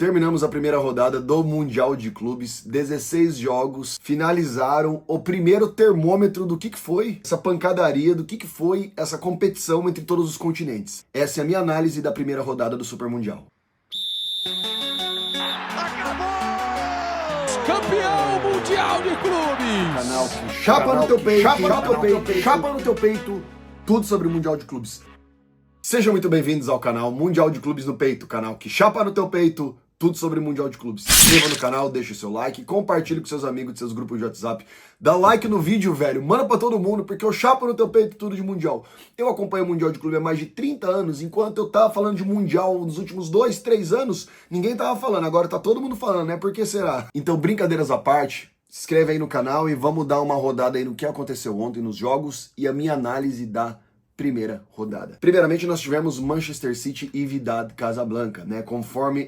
Terminamos a primeira rodada do Mundial de Clubes, 16 jogos, finalizaram o primeiro termômetro do que foi essa pancadaria, do que foi essa competição entre todos os continentes. Essa é a minha análise da primeira rodada do Super Mundial. Campeão mundial de clubes! Canal que chapa no teu peito, chapa no teu peito, tudo sobre o Mundial de Clubes. Sejam muito bem-vindos ao canal Mundial de Clubes no Peito, canal que chapa no teu peito, tudo sobre o Mundial de Clubes. Se inscreva no canal, deixa o seu like, compartilhe com seus amigos, seus grupos de WhatsApp. Dá like no vídeo, velho, manda pra todo mundo, porque eu chapo no teu peito tudo de Mundial. Eu acompanho o Mundial de Clube há mais de 30 anos, enquanto eu tava falando de Mundial nos últimos 2, 3 anos, ninguém tava falando, agora tá todo mundo falando, né? Por que será? Então, brincadeiras à parte, se inscreve aí no canal e vamos dar uma rodada aí no que aconteceu ontem nos jogos e a minha análise da primeira rodada. Primeiramente, nós tivemos Manchester City e Wydad Casablanca, né? Conforme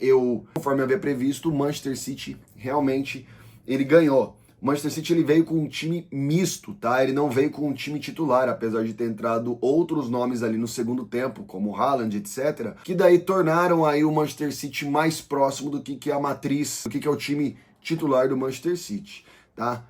havia previsto, o Manchester City realmente ele ganhou. O Manchester City ele veio com um time misto, tá? Ele não veio com um time titular, apesar de ter entrado outros nomes ali no segundo tempo, como Haaland, etc., que daí tornaram aí o Manchester City mais próximo do que é a matriz, do que é o time titular do Manchester City, tá?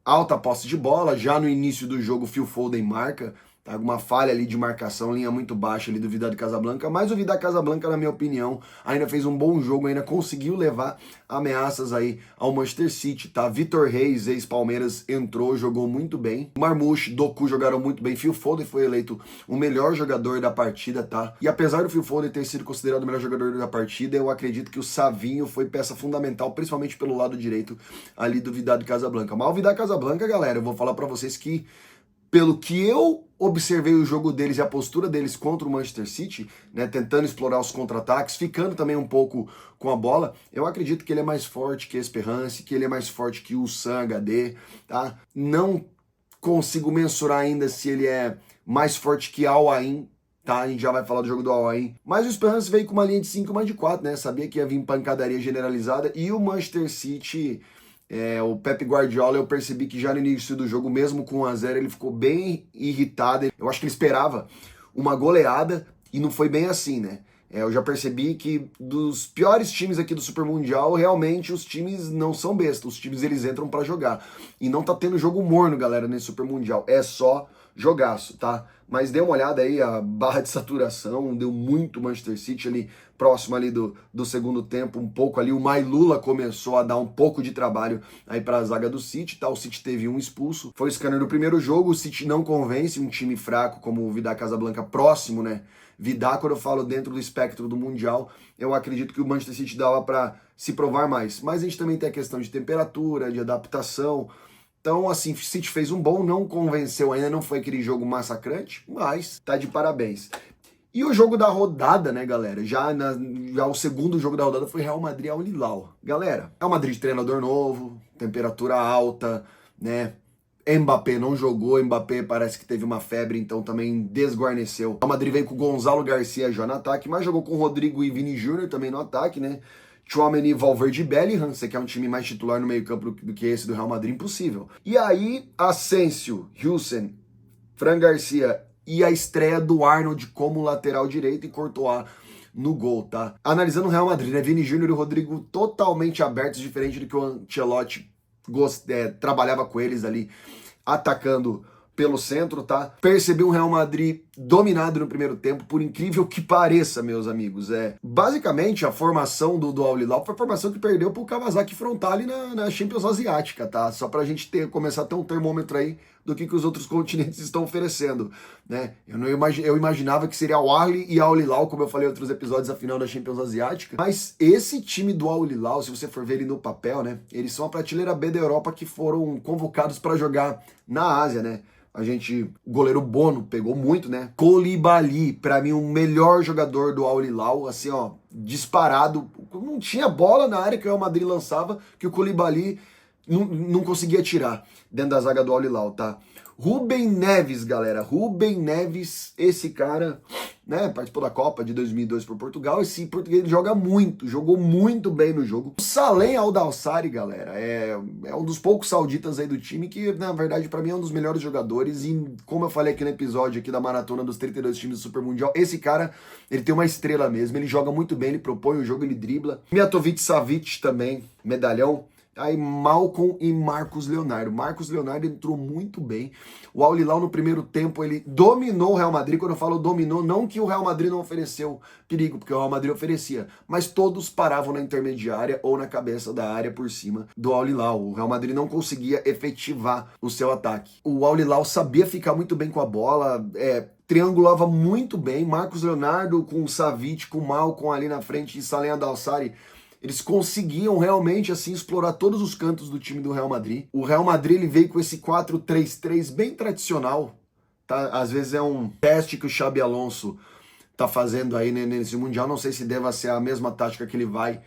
Alta posse de bola, já no início do jogo Phil Foden marca, tá? Uma falha ali de marcação, linha muito baixa ali do Wydad Casablanca, mas o Wydad Casablanca, na minha opinião, ainda fez um bom jogo, ainda conseguiu levar ameaças aí ao Manchester City, tá? Vitor Reis, ex-Palmeiras, entrou, jogou muito bem. Marmoush, Doku jogaram muito bem. Phil Foden foi eleito o melhor jogador da partida, tá? E apesar do Phil Foden ter sido considerado o melhor jogador da partida, eu acredito que o Savinho foi peça fundamental, principalmente pelo lado direito ali do Wydad Casablanca. Mas o Wydad Casablanca, galera, eu vou falar pra vocês que pelo que eu observei o jogo deles e a postura deles contra o Manchester City, né, tentando explorar os contra-ataques, ficando também um pouco com a bola, eu acredito que ele é mais forte que Esperance, que ele é mais forte que o Sam HD, tá? Não consigo mensurar ainda se ele é mais forte que Al Ain, tá? A gente já vai falar do jogo do Al Ain. Mas o Esperance veio com uma linha de 5 mais de 4, né? Sabia que ia vir pancadaria generalizada e o Manchester City... o Pep Guardiola, eu percebi que já no início do jogo, mesmo com 1 a 0, ele ficou bem irritado. Eu acho que ele esperava uma goleada e não foi bem assim, né? Eu já percebi que dos piores times aqui do Super Mundial, realmente os times não são bestas. Os times eles entram pra jogar. E não tá tendo jogo morno, galera, nesse Super Mundial. É só jogaço, tá? Mas dê uma olhada aí, a barra de saturação deu muito Manchester City ali, próximo ali do segundo tempo, um pouco ali, o Mailula começou a dar um pouco de trabalho aí pra zaga do City, tá? O City teve um expulso, foi o scanner do primeiro jogo, o City não convence um time fraco como o Wydad Casablanca próximo, né? Wydad, quando eu falo dentro do espectro do Mundial, eu acredito que o Manchester City dava pra se provar mais, mas a gente também tem a questão de temperatura, de adaptação. Então, assim, o City fez um bom, não convenceu ainda, não foi aquele jogo massacrante, mas tá de parabéns. E o jogo da rodada, né, galera? Já o segundo jogo da rodada foi Real Madrid Al Hilal. Galera, Real Madrid treinador novo, temperatura alta, né? Mbappé não jogou, Mbappé parece que teve uma febre, então também desguarneceu. O Real Madrid veio com o Gonzalo Garcia já no ataque, mas jogou com o Rodrigo e Vini Júnior também no ataque, né? Tchouaméni, Valverde e Bellingham, você quer um time mais titular no meio-campo do que esse do Real Madrid? Impossível. E aí, Asensio, Hülsen, Fran Garcia e a estreia do Arnold como lateral direito e Courtois no gol, tá? Analisando o Real Madrid, né? Vini Júnior e Rodrigo totalmente abertos, diferente do que o Ancelotti trabalhava com eles ali, atacando pelo centro, tá? Percebi um Real Madrid dominado no primeiro tempo, por incrível que pareça, meus amigos. Basicamente, a formação do Al Hilal foi a formação que perdeu pro Kawasaki Frontale na Champions Asiática, tá? Só pra gente começar a ter um termômetro aí do que os outros continentes estão oferecendo, né? Eu imaginava que seria o Ahly e Al Hilal, como eu falei em outros episódios, a final da Champions Asiática. Mas esse time do Al Hilal, se você for ver ele no papel, né? Eles são a prateleira B da Europa que foram convocados para jogar na Ásia, né? O goleiro Bono pegou muito, né? Koulibaly, pra mim, o melhor jogador do Al Hilal, assim, ó, disparado. Não tinha bola na área que o Real Madrid lançava, que o Koulibaly não conseguia tirar dentro da zaga do Al Hilal, tá? Rubem Neves, galera, Rubem Neves, esse cara, né, participou da Copa de 2002 por Portugal, esse português joga muito, jogou muito bem no jogo. O Salem Al-Dawsari, galera, é um dos poucos sauditas aí do time que, na verdade, pra mim é um dos melhores jogadores e, como eu falei aqui no episódio aqui da maratona dos 32 times do Super Mundial, esse cara, ele tem uma estrela mesmo, ele joga muito bem, ele propõe o jogo, ele dribla. Mijatovic Savic também, medalhão. Aí Malcom e Marcos Leonardo. Marcos Leonardo entrou muito bem. O Al Hilal no primeiro tempo ele dominou o Real Madrid. Quando eu falo dominou, não que o Real Madrid não ofereceu perigo, porque o Real Madrid oferecia, mas todos paravam na intermediária ou na cabeça da área por cima do Al Hilal. O Real Madrid não conseguia efetivar o seu ataque. O Al Hilal sabia ficar muito bem com a bola, triangulava muito bem. Marcos Leonardo com o Savic, com o Malcom ali na frente e Salem Al-Dawsari. Eles conseguiam realmente assim explorar todos os cantos do time do Real Madrid. O Real Madrid ele veio com esse 4-3-3 bem tradicional, tá? Às vezes é um teste que o Xabi Alonso tá fazendo aí nesse Mundial. Não sei se deva ser a mesma tática que ele vai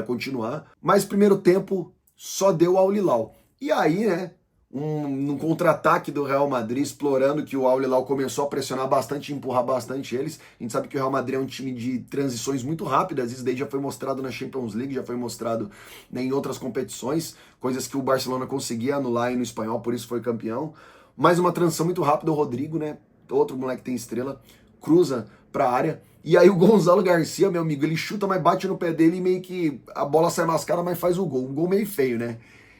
continuar. Mas primeiro tempo só deu ao Al Hilal. E aí, né? Um contra-ataque do Real Madrid, explorando que o Al Hilal começou a pressionar bastante, empurrar bastante eles. A gente sabe que o Real Madrid é um time de transições muito rápidas, isso daí já foi mostrado na Champions League, já foi mostrado, né, em outras competições, coisas que o Barcelona conseguia anular aí no espanhol, por isso foi campeão. Mais uma transição muito rápida, o Rodrigo, né, outro moleque que tem estrela, cruza pra área, e aí o Gonzalo Garcia, meu amigo, ele chuta, mas bate no pé dele e meio que a bola sai mascada, mas faz o gol, um gol meio feio, né?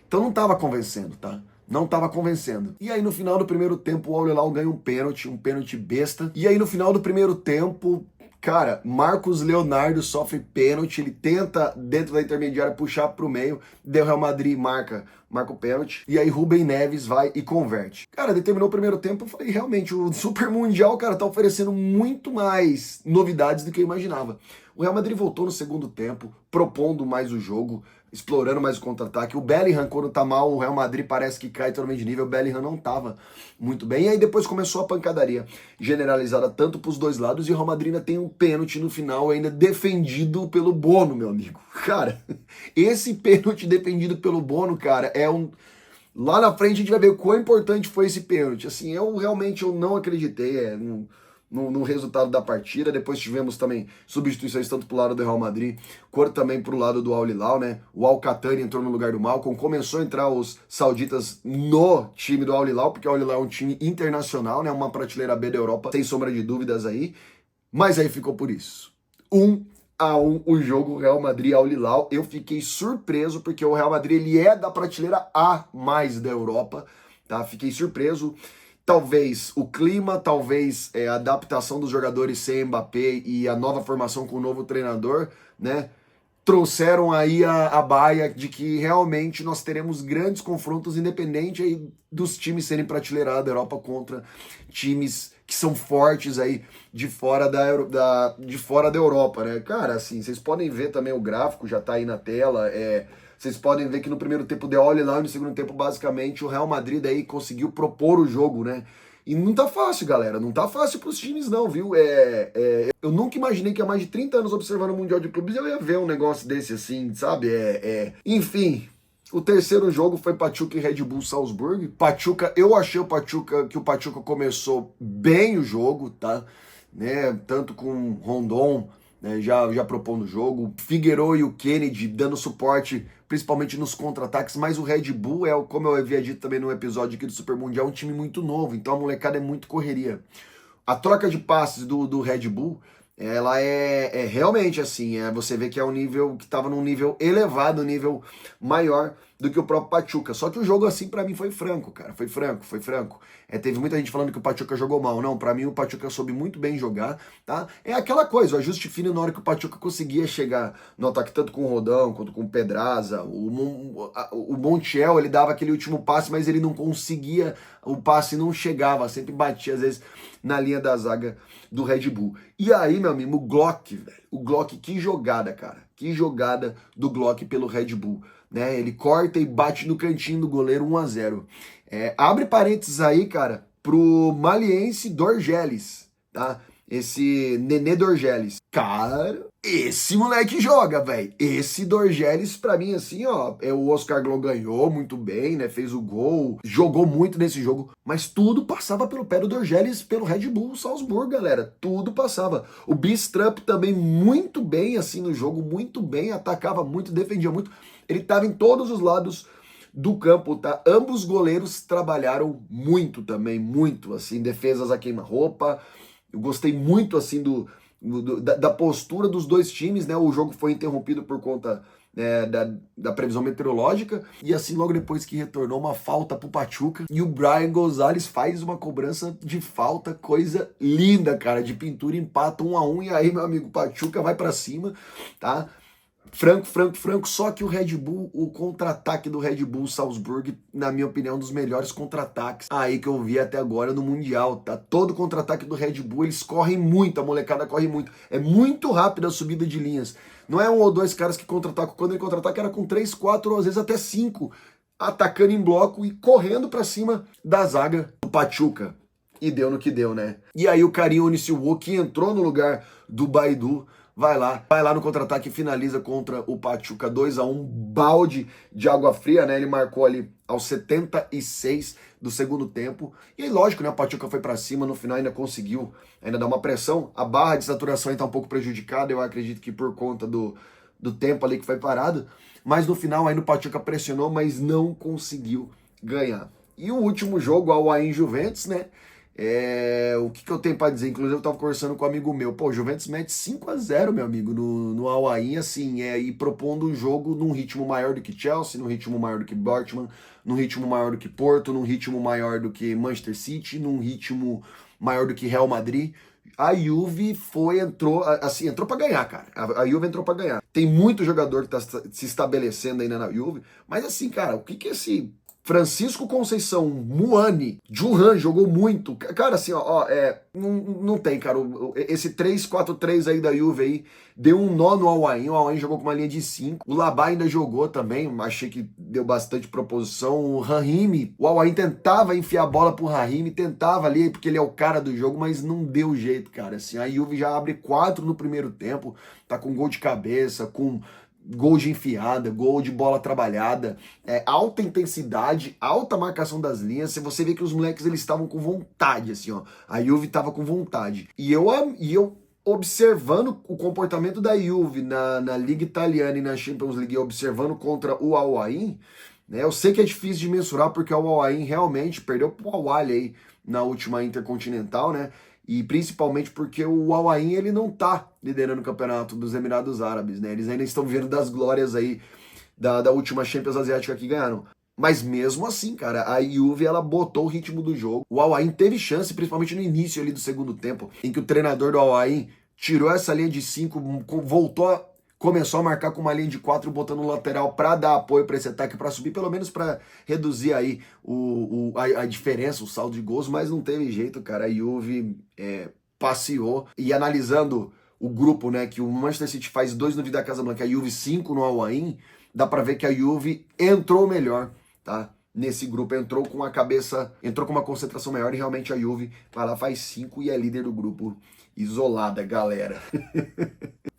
Então não tava convencendo, tá? Não estava convencendo. E aí no final do primeiro tempo o Al Hilal ganha um pênalti besta. E aí no final do primeiro tempo, cara, Marcos Leonardo sofre pênalti, ele tenta dentro da intermediária puxar pro meio, o Real Madrid marca o pênalti, e aí Rubem Neves vai e converte. Cara, determinou o primeiro tempo, eu falei, realmente, o Super Mundial, cara, tá oferecendo muito mais novidades do que eu imaginava. O Real Madrid voltou no segundo tempo, propondo mais o jogo, explorando mais o contra-ataque. O Bellingham, quando tá mal, o Real Madrid parece que cai totalmente de nível. O Bellingham não tava muito bem. E aí depois começou a pancadaria generalizada tanto pros dois lados. E o Real Madrid ainda tem um pênalti no final, ainda defendido pelo Bono, meu amigo. Cara, esse pênalti defendido pelo Bono, cara, é um... Lá na frente a gente vai ver o quão importante foi esse pênalti. Assim, eu realmente não acreditei no resultado da partida. Depois tivemos também substituições tanto pro lado do Real Madrid, quanto também pro lado do Al Hilal, né? O Al-Qahtani entrou no lugar do Malcom, começou a entrar os sauditas no time do Al Hilal, porque o Al Hilal é um time internacional, né? Uma prateleira B da Europa, sem sombra de dúvidas aí. Mas aí ficou por isso. 1-1 o jogo Real Madrid-Al Hilal. Eu fiquei surpreso, porque o Real Madrid ele é da prateleira A mais da Europa, tá? Fiquei surpreso. Talvez o clima, talvez a adaptação dos jogadores sem Mbappé e a nova formação com o novo treinador, né? Trouxeram aí a baia de que realmente nós teremos grandes confrontos, independente aí dos times serem prateleira da Europa contra times que são fortes aí de fora de fora da Europa, né? Cara, assim, vocês podem ver também o gráfico, já tá aí na tela, vocês podem ver que no primeiro tempo deu Al Hilal e no segundo tempo, basicamente, o Real Madrid aí conseguiu propor o jogo, né? E não tá fácil, galera. Não tá fácil pros times, não, viu? Eu nunca imaginei que há mais de 30 anos observando o Mundial de Clubes eu ia ver um negócio desse assim, sabe? Enfim, o terceiro jogo foi Pachuca e Red Bull Salzburg. Pachuca, eu achei que o Pachuca começou bem o jogo, tá? Né? Tanto com Rondon, né, já propondo o jogo, Figueiredo e o Kennedy dando suporte, principalmente nos contra-ataques, mas o Red Bull como eu havia dito também no episódio aqui do Super Mundial, um time muito novo, então a molecada é muito correria. A troca de passes do Red Bull, ela é realmente assim, você vê que é um nível que estava num nível elevado, um nível maior do que o próprio Pachuca. Só que o jogo assim pra mim foi franco, cara, foi franco. Teve muita gente falando que o Pachuca jogou mal. Não, pra mim o Pachuca soube muito bem jogar, tá? É aquela coisa, o ajuste fino na hora que o Pachuca conseguia chegar no ataque, tanto com o Rodão quanto com o Pedraza. O Montiel, ele dava aquele último passe, mas ele não conseguia, o passe não chegava, sempre batia às vezes na linha da zaga do Red Bull. E aí, meu amigo, o Glock, velho, que jogada, cara, que jogada do Glock pelo Red Bull, né? Ele corta e bate no cantinho do goleiro, 1-0. Abre parênteses aí, cara, pro maliense Dorgeles, tá? esse Nenê Dorgeles. Cara, esse moleque joga, velho. Esse Dorgeles, pra mim, assim, ó, o Oscar Glow ganhou muito bem, né? Fez o gol, jogou muito nesse jogo, mas tudo passava pelo pé do Dorgeles, pelo Red Bull Salzburg, galera. Tudo passava. O Bistrup também muito bem, assim, no jogo, muito bem, atacava muito, defendia muito. Ele tava em todos os lados do campo, tá? Ambos goleiros trabalharam muito também, muito, assim, defesas a queima-roupa. Eu gostei muito, assim, da postura dos dois times, né? O jogo foi interrompido por conta da previsão meteorológica, e assim, logo depois que retornou, uma falta pro Pachuca, e o Brian Gonzalez faz uma cobrança de falta, coisa linda, cara, de pintura, empata 1-1, e aí, meu amigo, Pachuca vai pra cima, tá? Franco, só que o Red Bull, o contra-ataque do Red Bull Salzburg, na minha opinião, um dos melhores contra-ataques aí que eu vi até agora no Mundial, tá? Todo contra-ataque do Red Bull, eles correm muito, a molecada corre muito, é muito rápida a subida de linhas, não é um ou dois caras que contra-atacam, quando ele contra-ataca era com 3, 4 ou às vezes até 5, atacando em bloco e correndo pra cima da zaga do Pachuca, e deu no que deu, né? E aí o Karim Onisiwo, que entrou no lugar do Baidu, vai lá no contra-ataque e finaliza contra o Pachuca 2-1, balde de água fria, né? Ele marcou ali aos 76 do segundo tempo. E aí, lógico, né? O Pachuca foi pra cima, no final ainda conseguiu ainda dar uma pressão. A barra de saturação aí tá um pouco prejudicada, eu acredito que por conta do tempo ali que foi parado. Mas no final ainda o Pachuca pressionou, mas não conseguiu ganhar. E o último jogo, ao Al Ain Juventus, né? O que eu tenho pra dizer? Inclusive eu tava conversando com um amigo meu, pô, o Juventus mete 5-0, meu amigo, no Al Ain, assim, e propondo um jogo num ritmo maior do que Chelsea, num ritmo maior do que Dortmund, num ritmo maior do que Porto, num ritmo maior do que Manchester City, num ritmo maior do que Real Madrid. A Juve entrou pra ganhar, cara. A Juve entrou pra ganhar. Tem muito jogador que tá se estabelecendo ainda na Juve, mas assim, cara, o que esse Francisco Conceição, Muani, Thuram jogou muito. Cara, assim, não tem, cara. Esse 3-4-3 aí da Juve aí deu um nó no Al Ain. O Al Ain jogou com uma linha de 5. O Labá ainda jogou também. Achei que deu bastante proposição. O Rahimi, o Al Ain tentava enfiar a bola pro Rahimi, tentava ali, porque ele é o cara do jogo, mas não deu jeito, cara. Assim, a Juve já abre 4 no primeiro tempo, tá com gol de cabeça, com gol de enfiada, gol de bola trabalhada, alta intensidade, alta marcação das linhas. Se você vê que os moleques eles estavam com vontade, assim, ó. A Juve tava com vontade. E eu observando o comportamento da Juve na Liga Italiana e na Champions League, observando contra o Al Ain, né? Eu sei que é difícil de mensurar porque o Al Ain realmente perdeu pro Al Ahly aí na última Intercontinental, né? E principalmente porque o Al Ain ele não tá liderando o campeonato dos Emirados Árabes, né? Eles ainda estão vendo das glórias aí da última Champions Asiática que ganharam. Mas mesmo assim, cara, a Juve ela botou o ritmo do jogo. O Al Ain teve chance, principalmente no início ali do segundo tempo, em que o treinador do Al Ain tirou essa linha de 5, começou a marcar com uma linha de 4, botando o lateral para dar apoio para esse ataque, para subir, pelo menos para reduzir aí a diferença, o saldo de gols, mas não teve jeito, cara. A Juve passeou. E analisando o grupo, né, que o Manchester City faz 2 no Vida Casablanca, a Juve 5 no Al Ain, dá para ver que a Juve entrou melhor, tá? Nesse grupo, entrou com uma concentração maior, e realmente a Juve vai lá, faz 5 e é líder do grupo, isolada, galera.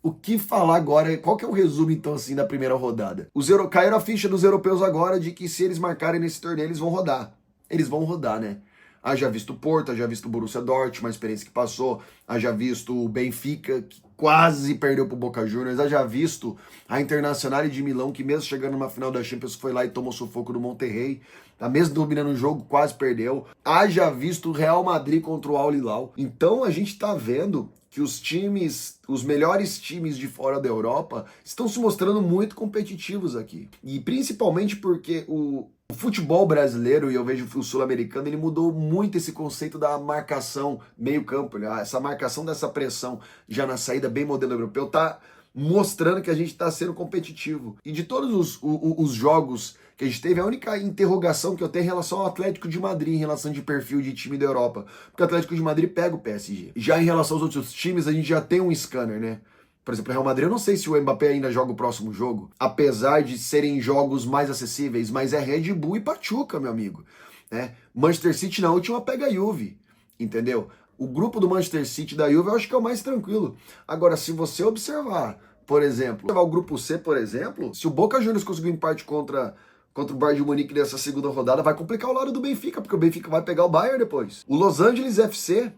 O que falar agora? Qual que é o resumo, então, assim, da primeira rodada? Caíram a ficha dos europeus agora de que se eles marcarem nesse torneio, eles vão rodar. Eles vão rodar, né? Haja visto o Porto, haja visto o Borussia Dortmund, uma experiência que passou, haja visto o Benfica, que quase perdeu pro Boca Juniors, haja visto a Internazionale de Milão, que mesmo chegando numa final da Champions foi lá e tomou sufoco do Monterrey, tá mesmo dominando o jogo, quase perdeu. Haja visto o Real Madrid contra o Al Hilal. Então a gente tá vendo que os melhores times de fora da Europa estão se mostrando muito competitivos aqui. E principalmente porque o futebol brasileiro, e eu vejo o sul-americano, ele mudou muito esse conceito da marcação meio-campo, né? Essa marcação dessa pressão já na saída, bem modelo europeu, tá mostrando que a gente está sendo competitivo. E de todos os jogos que a gente teve, a única interrogação que eu tenho em relação ao Atlético de Madrid, em relação de perfil de time da Europa, porque o Atlético de Madrid pega o PSG. Já em relação aos outros times, a gente já tem um scanner, né? Por exemplo, o Real Madrid, eu não sei se o Mbappé ainda joga o próximo jogo, apesar de serem jogos mais acessíveis, mas é Red Bull e Pachuca, meu amigo. Né? Manchester City na última pega a Juve, entendeu? O grupo do Manchester City e da Juve eu acho que é o mais tranquilo. Agora, se você observar, por exemplo, o grupo C, por exemplo, se o Boca Juniors conseguir um empate contra o Bayern de Munique nessa segunda rodada, vai complicar o lado do Benfica, porque o Benfica vai pegar o Bayern depois. O Los Angeles FC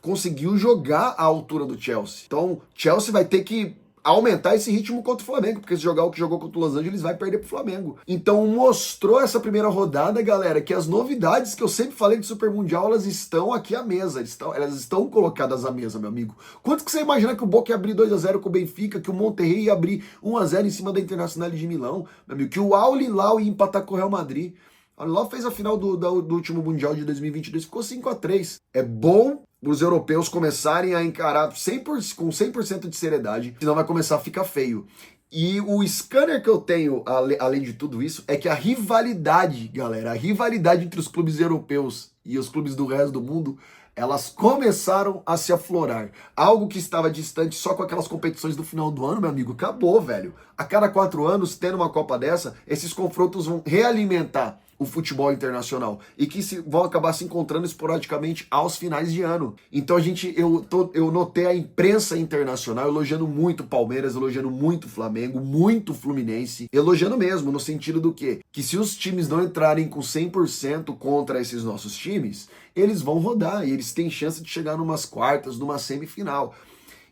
conseguiu jogar à altura do Chelsea. Então, Chelsea vai ter que aumentar esse ritmo contra o Flamengo, porque se jogar o que jogou contra o Los Angeles, vai perder pro Flamengo. Então mostrou essa primeira rodada, galera, que as novidades que eu sempre falei de Super Mundial, elas estão aqui à mesa, elas estão colocadas à mesa, meu amigo. Quanto que você imagina que o Boca ia abrir 2-0 com o Benfica, que o Monterrey ia abrir 1-0 em cima da Internacional de Milão, meu amigo, que o Al Hilal ia empatar com o Real Madrid. O Al Hilal fez a final do último Mundial de 2022, ficou 5-3. É bom os europeus começarem a encarar 100%, com 100% de seriedade, senão vai começar a ficar feio. E o scanner que eu tenho, além de tudo isso, é que a rivalidade, galera, a rivalidade entre os clubes europeus e os clubes do resto do mundo, elas começaram a se aflorar. Algo que estava distante só com aquelas competições do final do ano, meu amigo, acabou, velho. A cada 4 anos, tendo uma Copa dessa, esses confrontos vão realimentar o futebol internacional e que vão acabar se encontrando esporadicamente aos finais de ano. Então eu notei a imprensa internacional elogiando muito o Palmeiras, elogiando muito o Flamengo, muito o Fluminense, elogiando mesmo, no sentido do quê? Que se os times não entrarem com 100% contra esses nossos times, eles vão rodar e eles têm chance de chegar numas quartas, numa semifinal.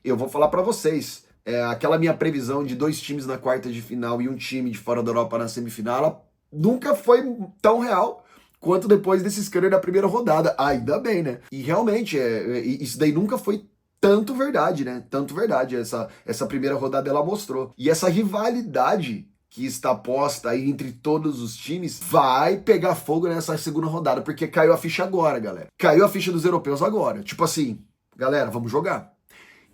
Eu vou falar pra vocês, aquela minha previsão de 2 times na quarta de final e um time de fora da Europa na semifinal, ela nunca foi tão real quanto depois desse scanner da primeira rodada. Ainda bem, né? E realmente, isso daí nunca foi tanto verdade, né? Tanto verdade. Essa primeira rodada ela mostrou. E essa rivalidade que está posta aí entre todos os times vai pegar fogo nessa segunda rodada, porque caiu a ficha agora, galera. Caiu a ficha dos europeus agora. Tipo assim, galera, vamos jogar.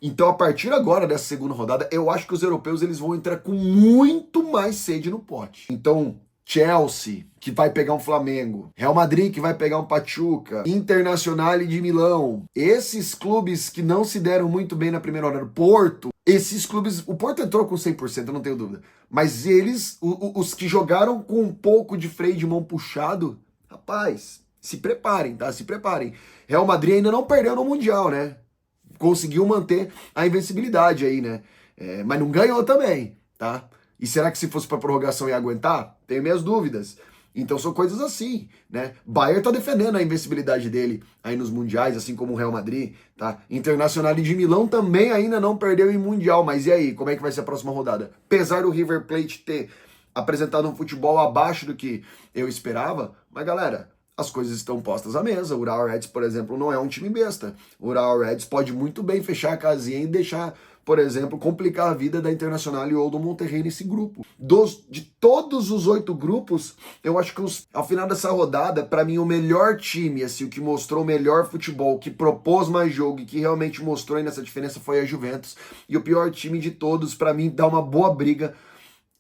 Então, a partir agora dessa segunda rodada, eu acho que os europeus eles vão entrar com muito mais sede no pote. Então, Chelsea, que vai pegar um Flamengo, Real Madrid, que vai pegar um Pachuca, Internacional de Milão, esses clubes que não se deram muito bem na primeira rodada, Porto, esses clubes, o Porto entrou com 100%, eu não tenho dúvida, mas eles, os que jogaram com um pouco de freio de mão puxado, rapaz, se preparem, tá? Se preparem. Real Madrid ainda não perdeu no Mundial, né? Conseguiu manter a invencibilidade aí, né? Mas não ganhou também, tá? E será que se fosse para prorrogação ia aguentar? Tenho minhas dúvidas. Então são coisas assim, né? Bayern tá defendendo a invencibilidade dele aí nos mundiais, assim como o Real Madrid, tá? Internacional de Milão também ainda não perdeu em mundial, mas e aí, como é que vai ser a próxima rodada? Apesar do River Plate ter apresentado um futebol abaixo do que eu esperava, mas galera, as coisas estão postas à mesa. O Ural Reds, por exemplo, não é um time besta. O Ural Reds pode muito bem fechar a casinha e deixar, por exemplo, complicar a vida da Internacional ou do Monterrey nesse grupo. De todos os 8 grupos, eu acho que ao final dessa rodada, para mim, o melhor time, assim, o que mostrou o melhor futebol, que propôs mais jogo e que realmente mostrou aí nessa diferença foi a Juventus. E o pior time de todos, para mim, dá uma boa briga.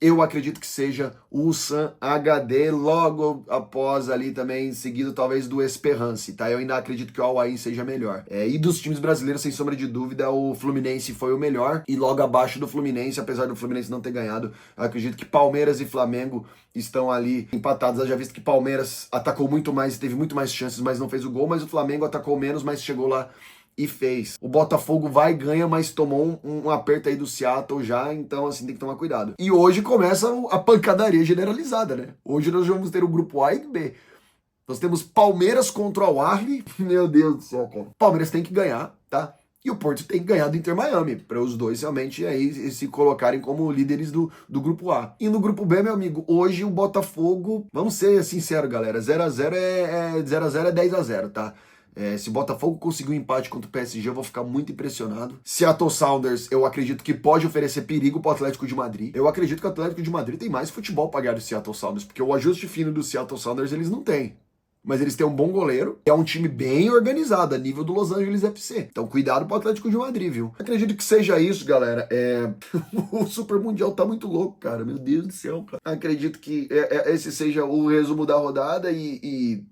Eu acredito que seja o Ulsan HD, logo após ali também, seguido talvez do Esperance, tá? Eu ainda acredito que o Al Ain seja melhor. E dos times brasileiros, sem sombra de dúvida, o Fluminense foi o melhor. E logo abaixo do Fluminense, apesar do Fluminense não ter ganhado, eu acredito que Palmeiras e Flamengo estão ali empatados. Eu já visto que Palmeiras atacou muito mais, teve muito mais chances, mas não fez o gol. Mas o Flamengo atacou menos, mas chegou lá e fez. O Botafogo vai e ganha, mas tomou um aperto aí do Seattle já, então assim tem que tomar cuidado. E hoje começa a pancadaria generalizada, né? Hoje nós vamos ter o grupo A e B. Nós temos Palmeiras contra o Al-Ahly. Meu Deus do céu, cara. Palmeiras tem que ganhar, tá? E o Porto tem que ganhar do Inter Miami, para os dois realmente aí se colocarem como líderes do grupo A. E no grupo B, meu amigo, hoje o Botafogo, vamos ser sinceros, galera, 0x0 é 10x0, tá? Se o Botafogo conseguir um empate contra o PSG, eu vou ficar muito impressionado. Seattle Sounders, eu acredito que pode oferecer perigo pro Atlético de Madrid. Eu acredito que o Atlético de Madrid tem mais futebol pra ganhar do Seattle Sounders, porque o ajuste fino do Seattle Sounders eles não têm. Mas eles têm um bom goleiro, é um time bem organizado, a nível do Los Angeles FC. Então cuidado pro Atlético de Madrid, viu? Acredito que seja isso, galera. O Super Mundial tá muito louco, cara. Meu Deus do céu, cara. Acredito que esse seja o resumo da rodada e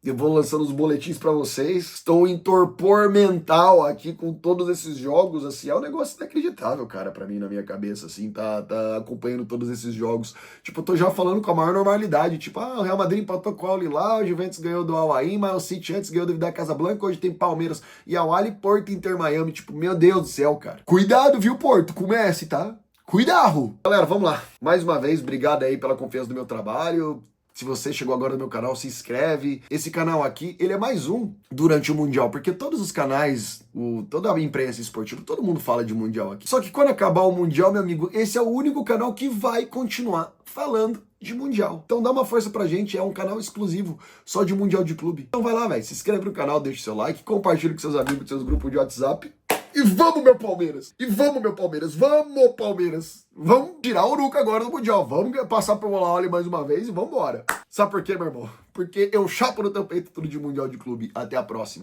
Eu vou lançando os boletins pra vocês. Estou em torpor mental aqui com todos esses jogos, assim. É um negócio inacreditável, cara, pra mim, na minha cabeça, assim. Tá acompanhando todos esses jogos. Tipo, eu tô já falando com a maior normalidade. Tipo, o Real Madrid empatou com o Al Hilal, o Juventus ganhou do Al Ain, mas o City antes ganhou do Wydad Casablanca, hoje tem Palmeiras e Al Ahly, Porto e Inter Miami. Tipo, meu Deus do céu, cara. Cuidado, viu, Porto? Com o Messi, tá? Cuidado! Galera, vamos lá. Mais uma vez, obrigado aí pela confiança do meu trabalho. Se você chegou agora no meu canal, se inscreve. Esse canal aqui, ele é mais um durante o Mundial, porque todos os canais, toda a imprensa esportiva, todo mundo fala de Mundial aqui. Só que quando acabar o Mundial, meu amigo, esse é o único canal que vai continuar falando de Mundial. Então dá uma força pra gente, é um canal exclusivo só de Mundial de Clube. Então vai lá, velho, se inscreve no canal, deixa seu like, compartilha com seus amigos, com seus grupos de WhatsApp. E vamos, meu Palmeiras! E vamos, meu Palmeiras! Vamos, Palmeiras! Vamos tirar o Uruca agora do Mundial. Vamos passar pro Al Ahly mais uma vez e vamos embora. Sabe por quê, meu irmão? Porque eu chapo no teu peito tudo de Mundial de Clube. Até a próxima.